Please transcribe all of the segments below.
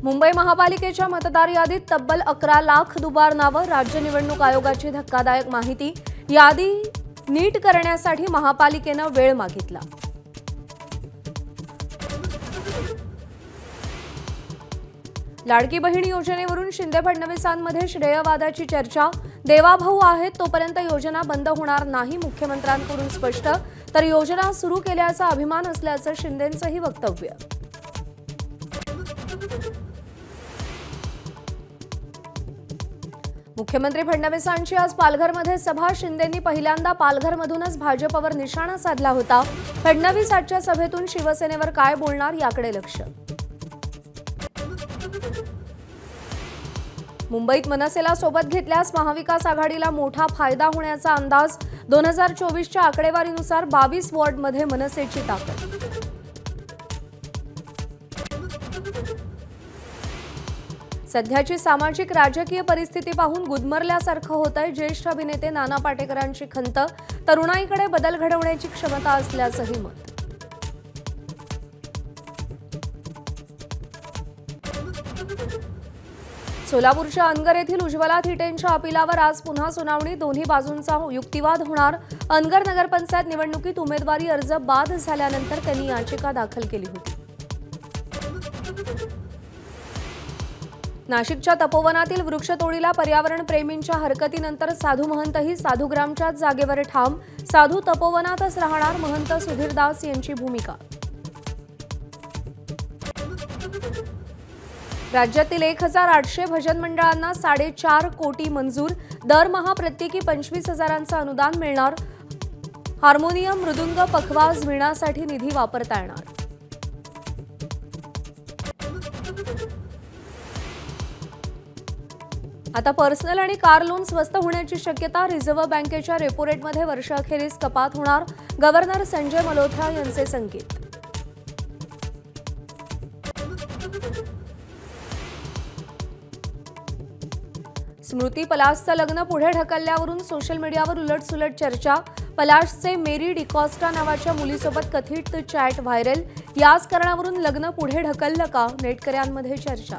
मुंबई महापालिकेच्या मतदार यादीत तब्बल 11 लाख दुबार नावं. राज्य निवडणूक आयोगाची धक्कादायक माहिती. यादी नीट करण्यासाठी महापालिकेनं वेळ मागितला. लाडकी बहीण योजनेवरून शिंदे फडणवीसांमध्ये श्रेयवादाची चर्चा. देवाभाऊ आहेत तोपर्यंत योजना बंद होणार नाही, मुख्यमंत्र्यांकडून स्पष्ट. तर योजना सुरू केल्याचा अभिमान असल्याचं शिंदेंचंही वक्तव्य. मुख्यमंत्री फडणवीसांची आज पालघरमध्ये सभा. शिंदेंनी पहिल्यांदा पालघरमधूनच भाजपवर निशाणा साधला होता. फडणवीस आजच्या सभेतून शिवसेनेवर काय बोलणार याकडे लक्ष. मुंबईत मनसेला सोबत घेतल्यास महाविकास आघाडीला मोठा फायदा होण्याचा अंदाज. 2024च्या आकडेवारीनुसार 22 वॉर्डमध्ये मनसेची ताकद. सध्याची सामाजिक राजकीय परिस्थिती पाहून गुदमरल्यासारखं होतंय. ज्येष्ठ अभिनेते नाना पाटेकरांची खंत. तरुणाईकडे बदल घडवण्याची क्षमता असल्याचंही मत. सोलापूरच्या अनगर येथील उज्ज्वला थिटेंच्या अपिलावर आज पुन्हा सुनावणी. दोन्ही बाजूंचा युक्तिवाद होणार. अनगर नगरपंचायत निवडणुकीत उमेदवारी अर्ज बाद झाल्यानंतर त्यांनी याचिका दाखल केली होती. नाशिकच्या तपोवनातील वृक्षतोडीला पर्यावरण प्रेमींच्या हरकतीनंतर साधू महंतही साधूग्रामच्याच जागेवर ठाम. साधू तपोवनातच राहणार, महंत सुधीरदास यांची भूमिका. राज्यातील 1800 भजन मंडळांना 4.5 कोटी मंजूर. दरमहा प्रत्येकी 25,000चं अनुदान मिळणार. हार्मोनियम, मृदुंग, पखवाज, वीणासाठी निधी वापरता येणार. आता पर्सनल आणि कार लोन स्वस्त होण्याची शक्यता. रिझर्व्ह बँकेच्या रेपो रेटमध्ये वर्षअखेरीस कपात होणार. गव्हर्नर संजय मल्होत्रा यांचे संकेत. स्मृती पलाशचं लग्न पुढे ढकलल्यावरून सोशल मीडियावर उलटसुलट चर्चा. पलाशचे मेरी डिकॉस्टा नावाच्या मुलीसोबत कथित चॅट व्हायरल. याच कारणावरून लग्न पुढे ढकललं का, नेटकऱ्यांमध्ये चर्चा.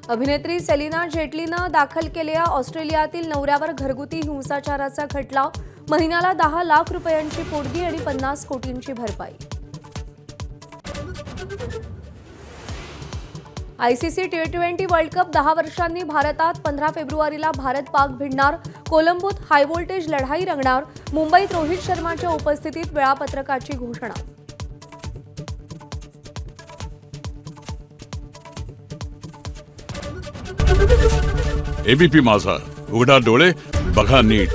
अभिनेत्री सेलिना जेटलीनं दाखल केलेल्या ऑस्ट्रेलियातील नवऱ्यावर घरगुती हिंसाचाराचा खटला. महिन्याला 10 लाख रुपयांची पोटगी आणि 50 कोटींची भरपाई. आयसीसी T20 वर्ल्ड कप 10 वर्षांनी भारतात. 15 फेब्रुवारीला भारत पाक भिडणार. कोलंबोत हाय व्होल्टेज लढाई रंगणार. मुंबईत रोहित शर्माच्या उपस्थितीत वेळापत्रकाची घोषणा. एबीपी माझा, उघडा डोळे बघा नीट.